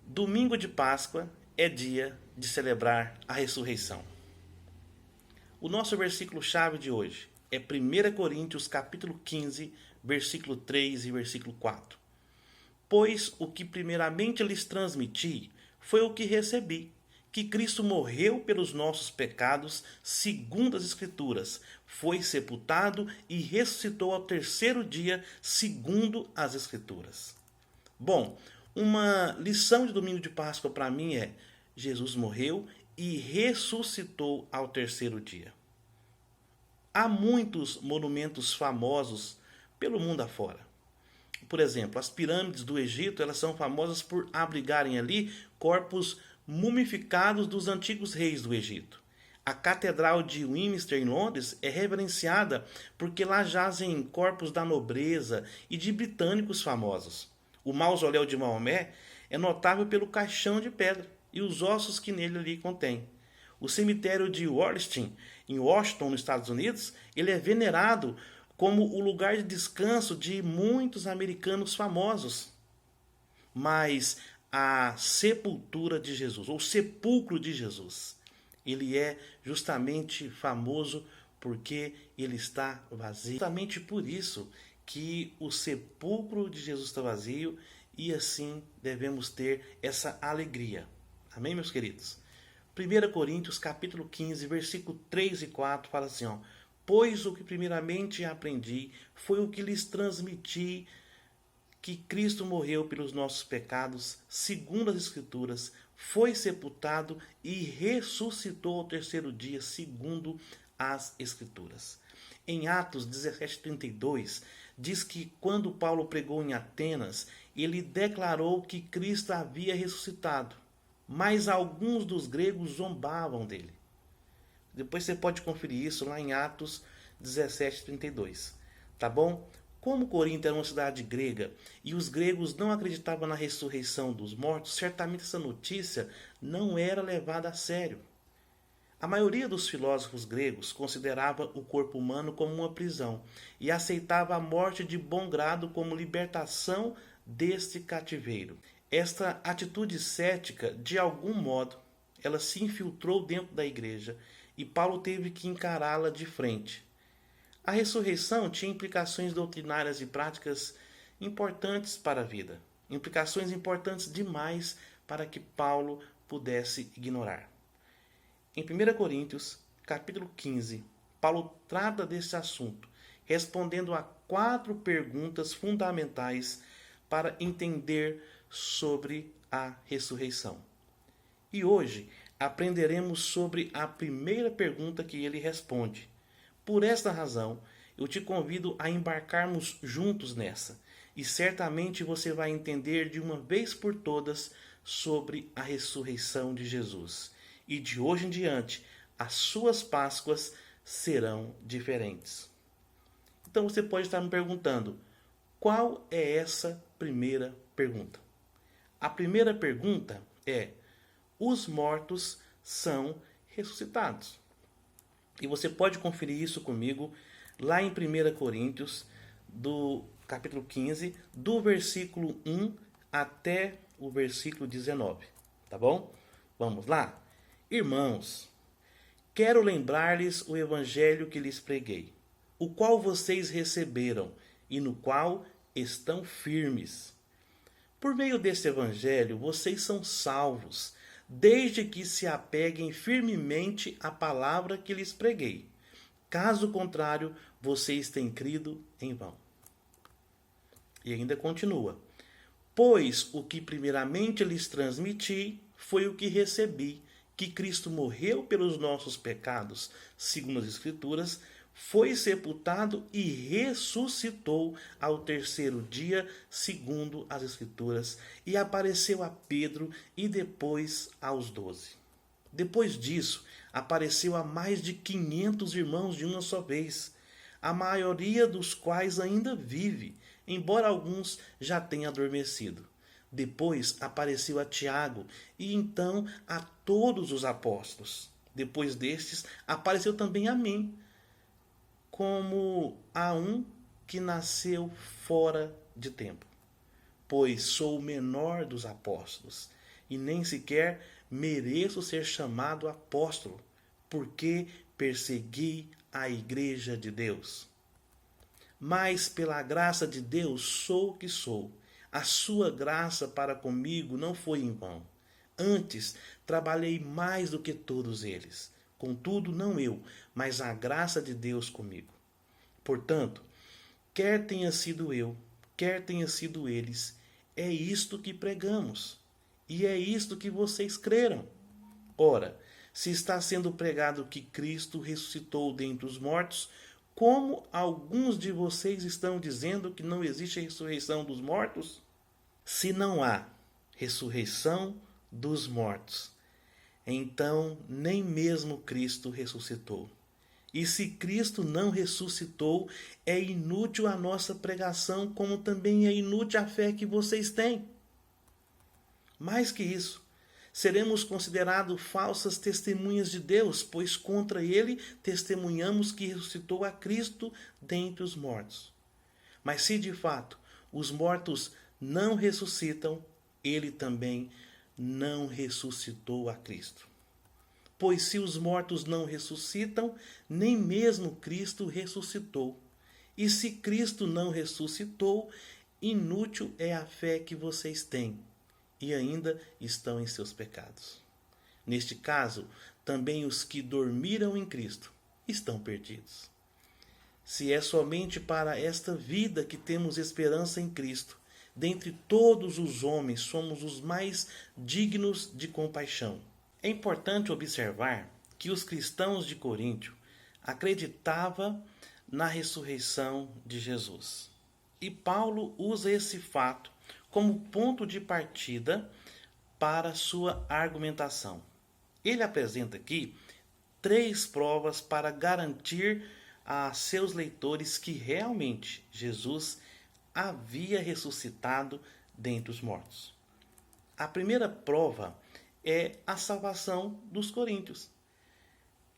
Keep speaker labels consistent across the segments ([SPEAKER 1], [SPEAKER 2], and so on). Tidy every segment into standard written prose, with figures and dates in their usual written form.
[SPEAKER 1] Domingo de Páscoa é dia de celebrar a ressurreição. O nosso versículo-chave de hoje é 1 Coríntios capítulo 15, versículo 3 e versículo 4. Pois o que primeiramente lhes transmiti foi o que recebi, que Cristo morreu pelos nossos pecados, segundo as Escrituras, foi sepultado e ressuscitou ao terceiro dia, segundo as Escrituras. Bom, uma lição de domingo de Páscoa para mim é: Jesus morreu e ressuscitou ao terceiro dia. Há muitos monumentos famosos pelo mundo afora. Por exemplo, as pirâmides do Egito, elas são famosas por abrigarem ali corpos mumificados dos antigos reis do Egito. A Catedral de Westminster, em Londres, é reverenciada porque lá jazem corpos da nobreza e de britânicos famosos. O mausoléu de Maomé é notável pelo caixão de pedra e os ossos que nele ali contém. O cemitério de Warstein, em Washington, nos Estados Unidos, ele é venerado como o lugar de descanso de muitos americanos famosos. Mas a sepultura de Jesus, ou sepulcro de Jesus, ele é justamente famoso porque ele está vazio. Justamente por isso que o sepulcro de Jesus está vazio e assim devemos ter essa alegria. Amém, meus queridos? 1 Coríntios capítulo 15, versículo 3 e 4 fala assim, ó: pois o que primeiramente aprendi foi o que lhes transmiti, que Cristo morreu pelos nossos pecados, segundo as Escrituras, foi sepultado e ressuscitou ao terceiro dia, segundo as Escrituras. Em Atos 17:32, diz que quando Paulo pregou em Atenas, ele declarou que Cristo havia ressuscitado, mas alguns dos gregos zombavam dele. Depois você pode conferir isso lá em Atos 17:32, tá bom? Como Corinto era uma cidade grega e os gregos não acreditavam na ressurreição dos mortos, certamente essa notícia não era levada a sério. A maioria dos filósofos gregos considerava o corpo humano como uma prisão e aceitava a morte de bom grado como libertação deste cativeiro. Esta atitude cética, de algum modo, ela se infiltrou dentro da igreja e Paulo teve que encará-la de frente. A ressurreição tinha implicações doutrinárias e práticas importantes para a vida, implicações importantes demais para que Paulo pudesse ignorar. Em 1 Coríntios, capítulo 15, Paulo trata desse assunto, respondendo a 4 perguntas fundamentais para entender sobre a ressurreição. E hoje aprenderemos sobre a primeira pergunta que ele responde. Por esta razão, eu te convido a embarcarmos juntos nessa, e certamente você vai entender de uma vez por todas sobre a ressurreição de Jesus. E de hoje em diante, as suas Páscoas serão diferentes. Então você pode estar me perguntando, qual é essa primeira pergunta? A primeira pergunta é: os mortos são ressuscitados? E você pode conferir isso comigo lá em 1 Coríntios, do capítulo 15, do versículo 1 até o versículo 19. Tá bom? Vamos lá? Irmãos, quero lembrar-lhes o evangelho que lhes preguei, o qual vocês receberam e no qual estão firmes. Por meio desse evangelho, vocês são salvos, desde que se apeguem firmemente à palavra que lhes preguei. Caso contrário, vocês têm crido em vão. E ainda continua: pois o que primeiramente lhes transmiti foi o que recebi, que Cristo morreu pelos nossos pecados, segundo as Escrituras, foi sepultado e ressuscitou ao terceiro dia, segundo as Escrituras, e apareceu a Pedro e depois aos 12. Depois disso, apareceu a mais de 500 irmãos de uma só vez, a maioria dos quais ainda vive, embora alguns já tenham adormecido. Depois apareceu a Tiago e então a todos os apóstolos. Depois destes, apareceu também a mim, como a um que nasceu fora de tempo, pois sou o menor dos apóstolos e nem sequer mereço ser chamado apóstolo, porque persegui a igreja de Deus. Mas pela graça de Deus sou o que sou. A sua graça para comigo não foi em vão. Antes, trabalhei mais do que todos eles. Contudo, não eu, mas a graça de Deus comigo. Portanto, quer tenha sido eu, quer tenha sido eles, é isto que pregamos. E é isto que vocês creram. Ora, se está sendo pregado que Cristo ressuscitou dentre os mortos, como alguns de vocês estão dizendo que não existe a ressurreição dos mortos? Se não há ressurreição dos mortos, então nem mesmo Cristo ressuscitou. E se Cristo não ressuscitou, é inútil a nossa pregação, como também é inútil a fé que vocês têm. Mais que isso, seremos considerados falsas testemunhas de Deus, pois contra ele testemunhamos que ressuscitou a Cristo dentre os mortos. Mas se de fato os mortos não ressuscitam, ele também não ressuscitou a Cristo. Pois se os mortos não ressuscitam, nem mesmo Cristo ressuscitou. E se Cristo não ressuscitou, inútil é a fé que vocês têm, e ainda estão em seus pecados. Neste caso, também os que dormiram em Cristo estão perdidos. Se é somente para esta vida que temos esperança em Cristo, dentre todos os homens somos os mais dignos de compaixão. É importante observar que os cristãos de Coríntio acreditavam na ressurreição de Jesus. E Paulo usa esse fato como ponto de partida para sua argumentação. Ele apresenta aqui 3 provas para garantir a seus leitores que realmente Jesus havia ressuscitado dentre os mortos. A primeira prova é a salvação dos coríntios.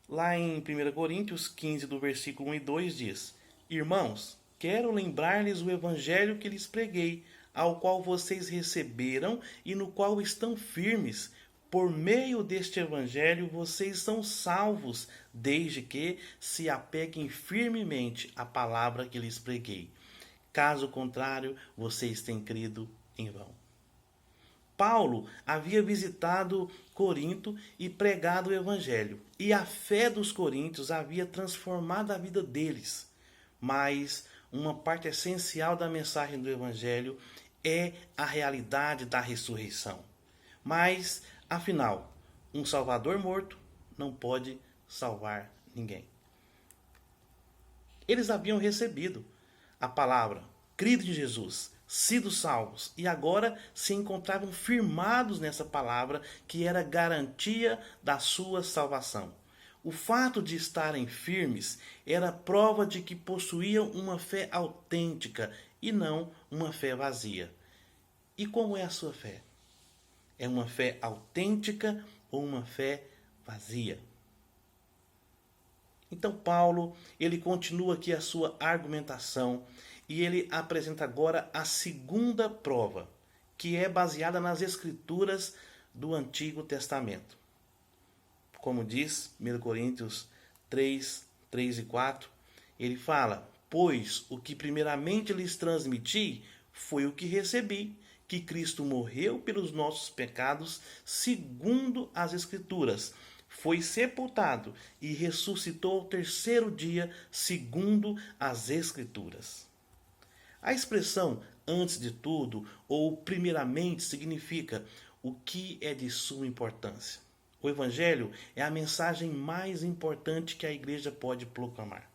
[SPEAKER 1] Lá em 1 Coríntios 15, do versículo 1 e 2 diz: Irmãos, quero lembrar-lhes o evangelho que lhes preguei, ao qual vocês receberam e no qual estão firmes. Por meio deste evangelho vocês são salvos, desde que se apeguem firmemente à palavra que lhes preguei. Caso contrário, vocês têm crido em vão. Paulo havia visitado Corinto e pregado o evangelho, e a fé dos coríntios havia transformado a vida deles. Mas uma parte essencial da mensagem do evangelho é a realidade da ressurreição. Mas, afinal, um salvador morto não pode salvar ninguém. Eles haviam recebido a palavra, crido em Jesus, sido salvos, e agora se encontravam firmados nessa palavra que era garantia da sua salvação. O fato de estarem firmes era prova de que possuíam uma fé autêntica e não uma fé vazia. E como é a sua fé? É uma fé autêntica ou uma fé vazia? Então Paulo, ele continua aqui a sua argumentação e ele apresenta agora a segunda prova, que é baseada nas escrituras do Antigo Testamento. Como diz 1 Coríntios 3, 3 e 4, ele fala: Pois o que primeiramente lhes transmiti foi o que recebi, que Cristo morreu pelos nossos pecados, segundo as Escrituras, foi sepultado e ressuscitou ao 3º dia, segundo as Escrituras. A expressão antes de tudo ou primeiramente significa o que é de suma importância. O Evangelho é a mensagem mais importante que a igreja pode proclamar.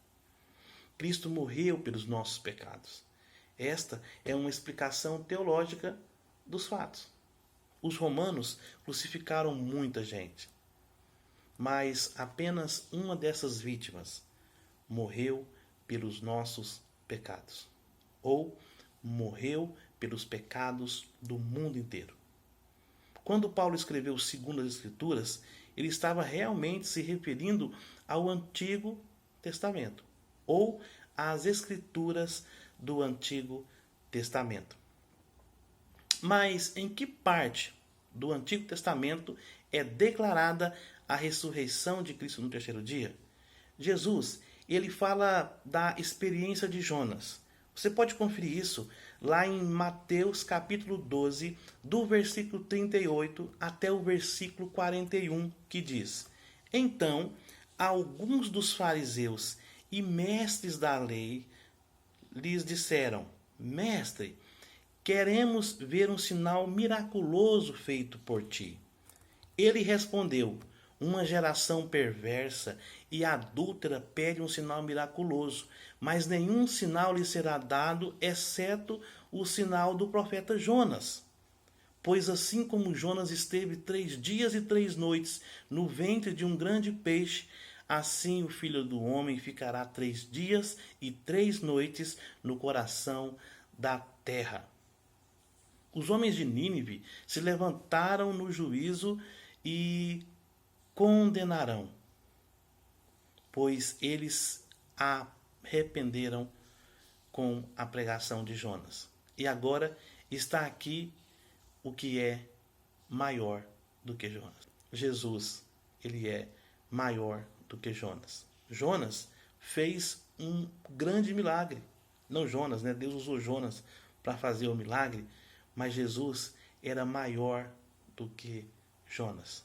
[SPEAKER 1] Cristo morreu pelos nossos pecados. Esta é uma explicação teológica dos fatos. Os romanos crucificaram muita gente, mas apenas uma dessas vítimas morreu pelos nossos pecados, ou morreu pelos pecados do mundo inteiro. Quando Paulo escreveu segundo as Escrituras, ele estava realmente se referindo ao Antigo Testamento, ou às Escrituras do Antigo Testamento. Mas em que parte do Antigo Testamento é declarada a ressurreição de Cristo no terceiro dia? Jesus, ele fala da experiência de Jonas. Você pode conferir isso lá em Mateus capítulo 12, do versículo 38 até o versículo 41, que diz: Então, alguns dos fariseus e mestres da lei lhes disseram: Mestre, queremos ver um sinal miraculoso feito por ti. Ele respondeu: Uma geração perversa e adúltera pede um sinal miraculoso, mas nenhum sinal lhe será dado, exceto o sinal do profeta Jonas. Pois assim como Jonas esteve 3 dias e 3 noites no ventre de um grande peixe, assim o Filho do Homem ficará 3 dias e 3 noites no coração da terra. Os homens de Nínive se levantaram no juízo e condenarão, pois eles arrependeram com a pregação de Jonas. E agora está aqui o que é maior do que Jonas. Jesus, ele é maior do que Jonas. Jonas fez um grande milagre. Não Jonas, né? Deus usou Jonas para fazer o milagre, mas Jesus era maior do que Jonas.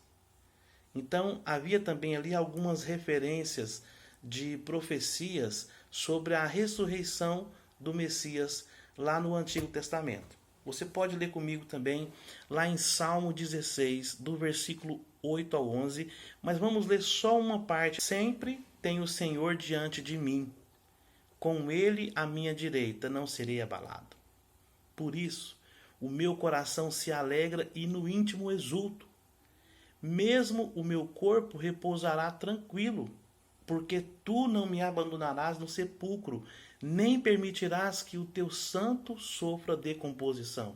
[SPEAKER 1] Então, havia também ali algumas referências de profecias sobre a ressurreição do Messias lá no Antigo Testamento. Você pode ler comigo também lá em Salmo 16, do versículo 8 ao 11, mas vamos ler só uma parte. Sempre tem o Senhor diante de mim, com ele à minha direita não serei abalado. Por isso, o meu coração se alegra e no íntimo exulto. Mesmo o meu corpo repousará tranquilo, porque tu não me abandonarás no sepulcro, nem permitirás que o teu santo sofra decomposição.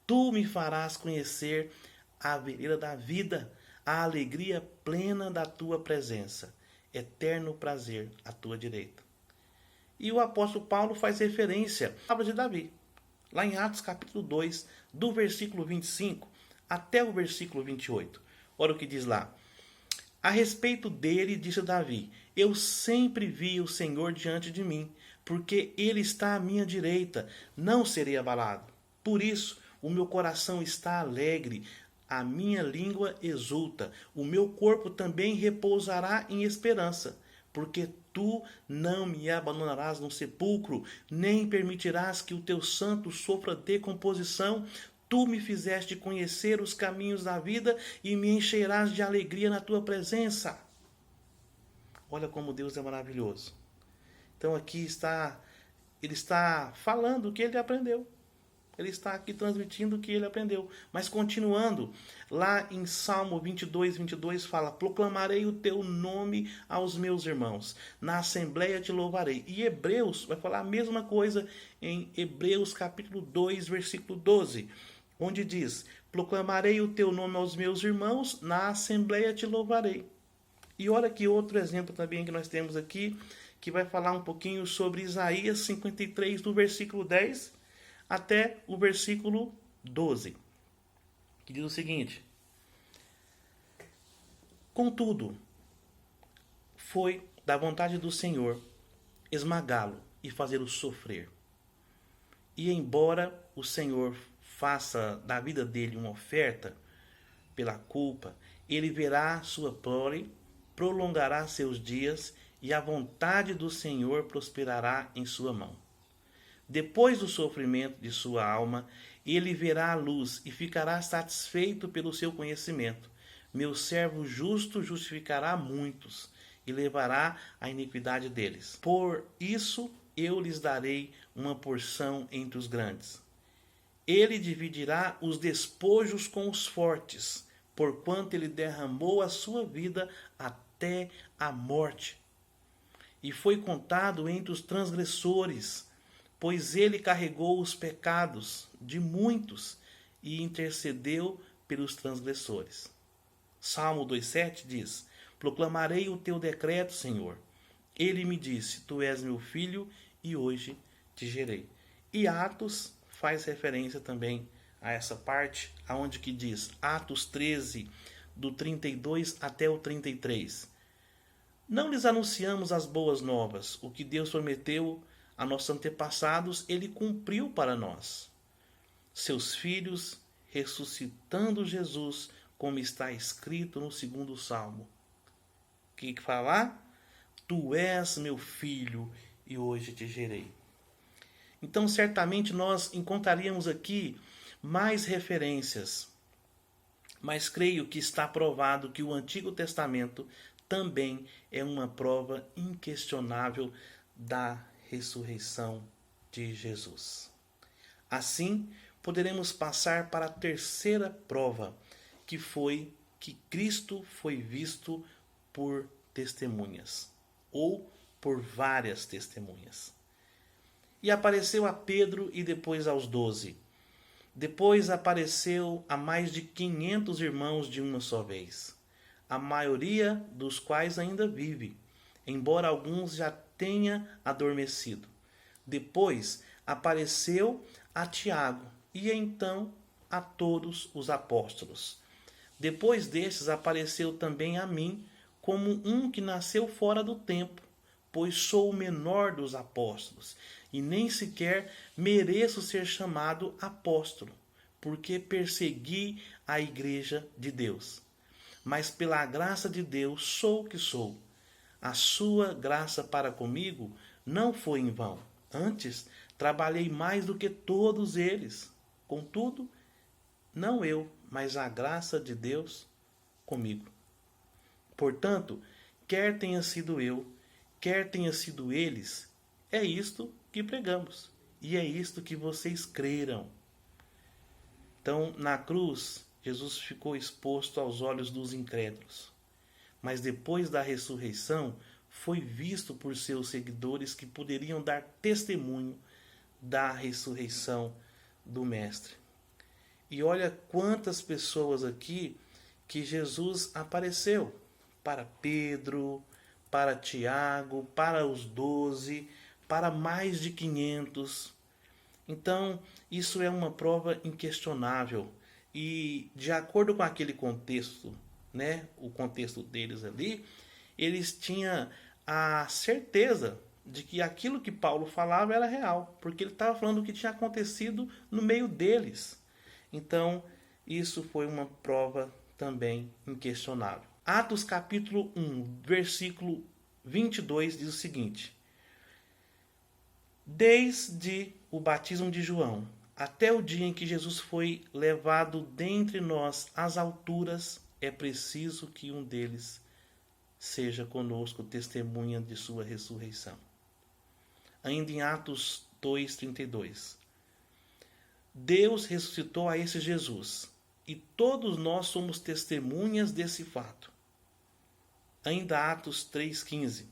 [SPEAKER 1] Tu me farás conhecer a vereda da vida, a alegria plena da tua presença, eterno prazer à tua direita. E o apóstolo Paulo faz referência à palavra de Davi, lá em Atos capítulo 2, do versículo 25 até o versículo 28. Olha o que diz lá. A respeito dele, disse Davi: Eu sempre vi o Senhor diante de mim, porque ele está à minha direita, não serei abalado. Por isso, o meu coração está alegre, a minha língua exulta, o meu corpo também repousará em esperança, porque tu não me abandonarás no sepulcro, nem permitirás que o teu santo sofra decomposição. Tu me fizeste conhecer os caminhos da vida e me encherás de alegria na tua presença. Olha como Deus é maravilhoso. Então aqui ele está falando o que ele aprendeu. Ele está aqui transmitindo o que ele aprendeu. Mas continuando, lá em Salmo 22, 22 fala: Proclamarei o teu nome aos meus irmãos, na assembleia te louvarei. E Hebreus vai falar a mesma coisa em Hebreus capítulo 2, versículo 12. Onde diz: Proclamarei o teu nome aos meus irmãos, na assembleia te louvarei. E olha que outro exemplo também que nós temos aqui, que vai falar um pouquinho sobre Isaías 53, do versículo 10 até o versículo 12, que diz o seguinte: Contudo, foi da vontade do Senhor esmagá-lo e fazê-lo sofrer. E embora o Senhor faça da vida dele uma oferta pela culpa, ele verá sua prole, prolongará seus dias, e a vontade do Senhor prosperará em sua mão. Depois do sofrimento de sua alma, ele verá a luz e ficará satisfeito pelo seu conhecimento. Meu servo justo justificará muitos e levará a iniquidade deles. Por isso eu lhes darei uma porção entre os grandes. Ele dividirá os despojos com os fortes, porquanto ele derramou a sua vida até a morte. E foi contado entre os transgressores, pois ele carregou os pecados de muitos e intercedeu pelos transgressores. Salmo 2,7 diz: Proclamarei o teu decreto, Senhor. Ele me disse: Tu és meu filho e hoje te gerei. E Atos faz referência também a essa parte, aonde que diz, Atos 13, do 32 até o 33. Não lhes anunciamos as boas novas, o que Deus prometeu a nossos antepassados, ele cumpriu para nós. Seus filhos, ressuscitando Jesus, como está escrito no 2º Salmo. O que fala? Tu és meu filho e hoje te gerei. Então, certamente nós encontraríamos aqui mais referências, mas creio que está provado que o Antigo Testamento também é uma prova inquestionável da ressurreição de Jesus. Assim, poderemos passar para a terceira prova, que foi que Cristo foi visto por testemunhas, ou por várias testemunhas. E apareceu a Pedro e depois aos 12. Depois apareceu a mais de 500 irmãos de uma só vez, a maioria dos quais ainda vive, embora alguns já tenha adormecido. Depois apareceu a Tiago e então a todos os apóstolos. Depois destes apareceu também a mim, como um que nasceu fora do tempo, pois sou o menor dos apóstolos, e nem sequer mereço ser chamado apóstolo, porque persegui a igreja de Deus. Mas pela graça de Deus sou o que sou. A sua graça para comigo não foi em vão. Antes, trabalhei mais do que todos eles. Contudo, não eu, mas a graça de Deus comigo. Portanto, quer tenha sido eu, quer tenha sido eles, é isto que pregamos. E é isto que vocês creram. Então, na cruz, Jesus ficou exposto aos olhos dos incrédulos. Mas depois da ressurreição, foi visto por seus seguidores que poderiam dar testemunho da ressurreição do Mestre. E olha quantas pessoas aqui que Jesus apareceu. Para Pedro, para Tiago, para os 12, para mais de 500. Então, isso é uma prova inquestionável. E de acordo com aquele contexto, né, o contexto deles ali, eles tinham a certeza de que aquilo que Paulo falava era real, porque ele estava falando o que tinha acontecido no meio deles. Então, isso foi uma prova também inquestionável. Atos capítulo 1, versículo 22 diz o seguinte: desde o batismo de João até o dia em que Jesus foi levado dentre nós às alturas, é preciso que um deles seja conosco testemunha de sua ressurreição. Ainda em Atos 2:32. Deus ressuscitou a esse Jesus, e todos nós somos testemunhas desse fato. Ainda Atos 3:15.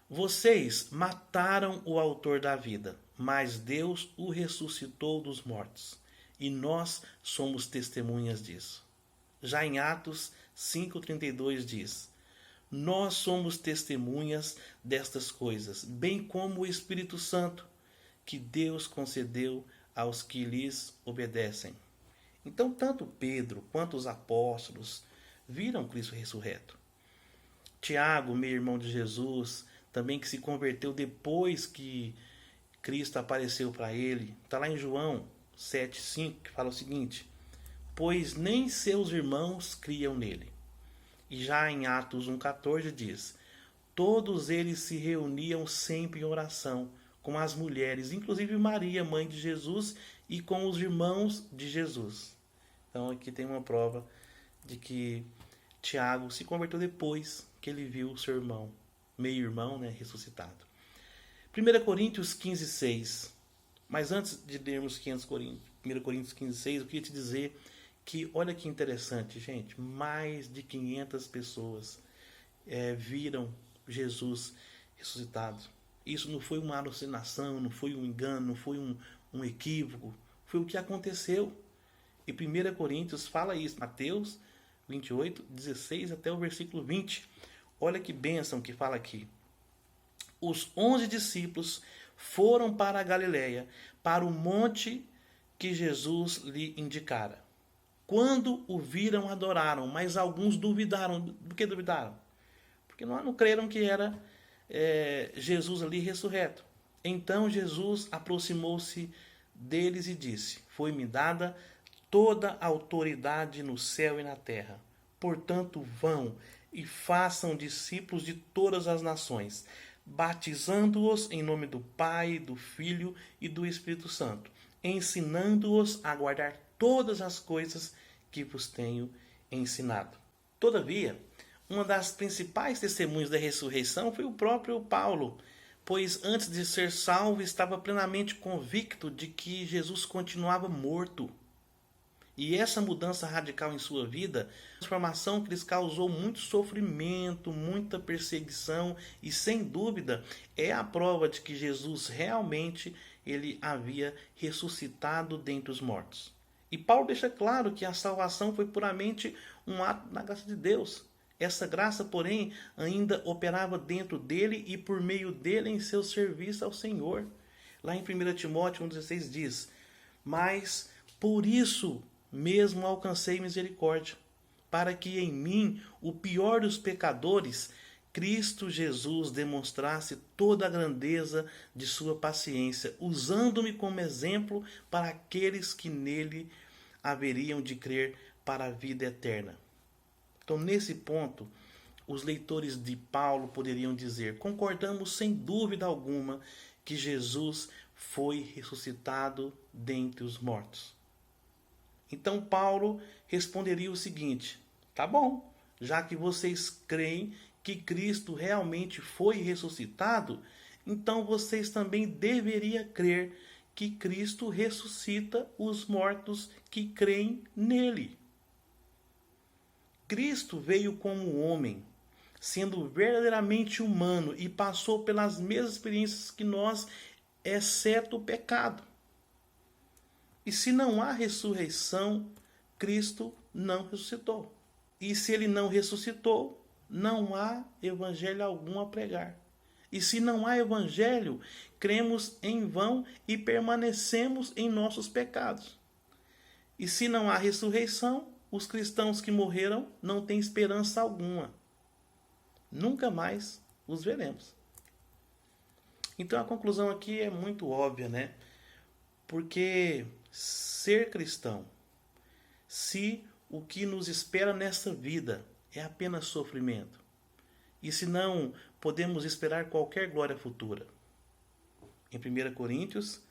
[SPEAKER 1] Vocês mataram o autor da vida, mas Deus o ressuscitou dos mortos, e nós somos testemunhas disso. Já em Atos 5:32 diz: nós somos testemunhas destas coisas, bem como o Espírito Santo, que Deus concedeu aos que lhes obedecem. Então, tanto Pedro quanto os apóstolos viram Cristo ressurreto. Tiago, meu irmão de Jesus, também que se converteu depois que Cristo apareceu para ele. Está lá em João 7,5, que fala o seguinte: pois nem seus irmãos criam nele. E já em Atos 1,14 diz: todos eles se reuniam sempre em oração com as mulheres, inclusive Maria, mãe de Jesus, e com os irmãos de Jesus. Então aqui tem uma prova de que Tiago se converteu depois que ele viu o seu irmão, meio-irmão, né, ressuscitado. 1 Coríntios 15:6. Mas antes de lermos 1 Coríntios 15:6, eu queria te dizer que, olha que interessante, gente, mais de 500 pessoas viram Jesus ressuscitado. Isso não foi uma alucinação, não foi um engano, não foi um equívoco, foi o que aconteceu. E 1 Coríntios fala isso, Mateus 28, 16 até o versículo 20. Olha que bênção que fala aqui. Os 11 discípulos foram para a Galileia, para o monte que Jesus lhe indicara. Quando o viram, adoraram, mas alguns duvidaram. Do que duvidaram? Porque não creram que era Jesus ali ressurreto. Então Jesus aproximou-se deles e disse: Foi-me dada toda a autoridade no céu e na terra. Portanto, vão e façam discípulos de todas as nações, batizando-os em nome do Pai, do Filho e do Espírito Santo, ensinando-os a guardar todas as coisas que vos tenho ensinado. Todavia, uma das principais testemunhas da ressurreição foi o próprio Paulo, pois antes de ser salvo estava plenamente convicto de que Jesus continuava morto. E essa mudança radical em sua vida, transformação que lhes causou muito sofrimento, muita perseguição e sem dúvida é a prova de que Jesus realmente ele havia ressuscitado dentre os mortos. E Paulo deixa claro que a salvação foi puramente um ato da graça de Deus. Essa graça, porém, ainda operava dentro dele e por meio dele em seu serviço ao Senhor. Lá em 1 Timóteo 1,16 diz: Mas por isso mesmo alcancei misericórdia, para que em mim, o pior dos pecadores, Cristo Jesus demonstrasse toda a grandeza de sua paciência, usando-me como exemplo para aqueles que nele haveriam de crer para a vida eterna. Então, nesse ponto, os leitores de Paulo poderiam dizer: concordamos sem dúvida alguma que Jesus foi ressuscitado dentre os mortos. Então Paulo responderia o seguinte: tá bom, já que vocês creem que Cristo realmente foi ressuscitado, então vocês também deveriam crer que Cristo ressuscita os mortos que creem nele. Cristo veio como homem, sendo verdadeiramente humano e passou pelas mesmas experiências que nós, exceto o pecado. E se não há ressurreição, Cristo não ressuscitou. E se ele não ressuscitou, não há evangelho algum a pregar. E se não há evangelho, cremos em vão e permanecemos em nossos pecados. E se não há ressurreição, os cristãos que morreram não têm esperança alguma. Nunca mais os veremos. Então a conclusão aqui é muito óbvia, né? Porque ser cristão, se o que nos espera nessa vida é apenas sofrimento, e se não podemos esperar qualquer glória futura. Em 1 Coríntios,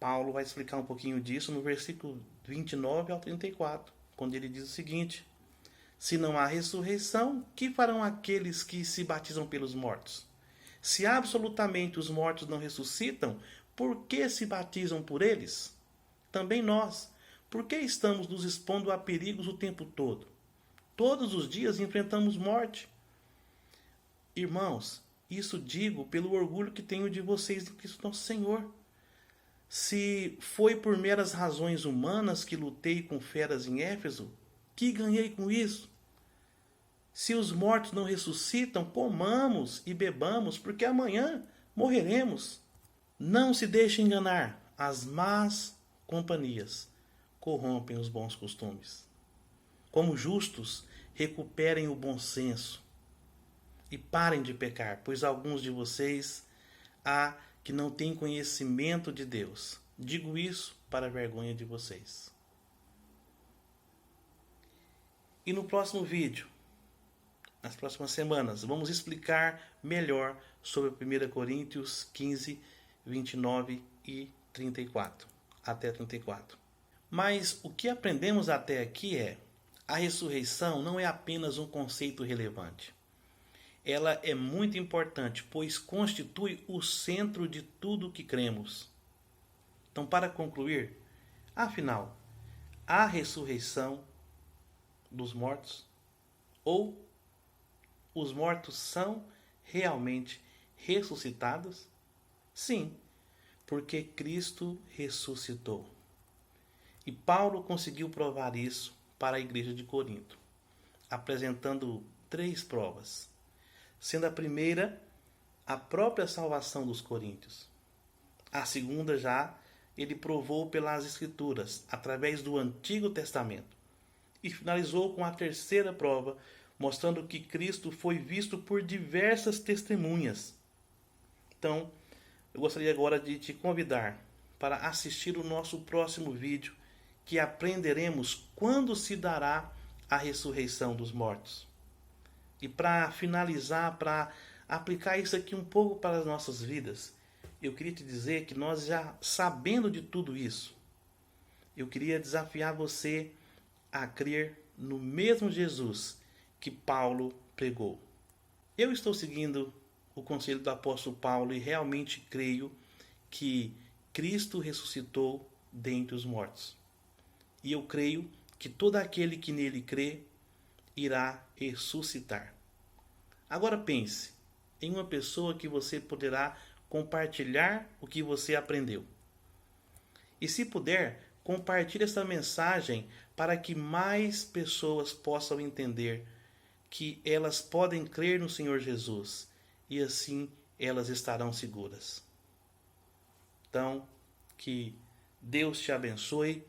[SPEAKER 1] Paulo vai explicar um pouquinho disso no versículo 29 ao 34, quando ele diz o seguinte: se não há ressurreição, que farão aqueles que se batizam pelos mortos? Se absolutamente os mortos não ressuscitam, por que se batizam por eles? Também nós. Por que estamos nos expondo a perigos o tempo todo? Todos os dias enfrentamos morte. Irmãos, isso digo pelo orgulho que tenho de vocês em Cristo nosso Senhor. Se foi por meras razões humanas que lutei com feras em Éfeso, que ganhei com isso? Se os mortos não ressuscitam, comamos e bebamos, porque amanhã morreremos. Não se deixe enganar, as más companhias corrompem os bons costumes. Como justos, recuperem o bom senso e parem de pecar, pois alguns de vocês há que não têm conhecimento de Deus. Digo isso para a vergonha de vocês. E no próximo vídeo, nas próximas semanas, vamos explicar melhor sobre 1 Coríntios 15, 29 e 34, até 34. Mas o que aprendemos até aqui é: a ressurreição não é apenas um conceito relevante. Ela é muito importante, pois constitui o centro de tudo o que cremos. Então, para concluir, afinal, há ressurreição dos mortos? Ou os mortos são realmente ressuscitados? Sim, porque Cristo ressuscitou. E Paulo conseguiu provar isso para a igreja de Corinto, apresentando 3 provas, sendo a primeira a própria salvação dos coríntios. A segunda já ele provou pelas Escrituras, através do Antigo Testamento. E finalizou com a terceira prova, mostrando que Cristo foi visto por diversas testemunhas. Então, eu gostaria agora de te convidar para assistir o nosso próximo vídeo, que aprenderemos quando se dará a ressurreição dos mortos. E para finalizar, para aplicar isso aqui um pouco para as nossas vidas, eu queria te dizer que nós já sabendo de tudo isso, eu queria desafiar você a crer no mesmo Jesus que Paulo pregou. Eu estou seguindo o conselho do apóstolo Paulo e realmente creio que Cristo ressuscitou dentre os mortos. E eu creio que todo aquele que nele crê irá ressuscitar. Agora pense em uma pessoa que você poderá compartilhar o que você aprendeu. E se puder, compartilhe essa mensagem para que mais pessoas possam entender que elas podem crer no Senhor Jesus e assim elas estarão seguras. Então, que Deus te abençoe.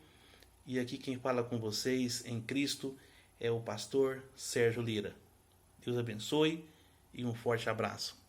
[SPEAKER 1] E aqui quem fala com vocês em Cristo é o pastor Sérgio Lira. Deus abençoe e um forte abraço.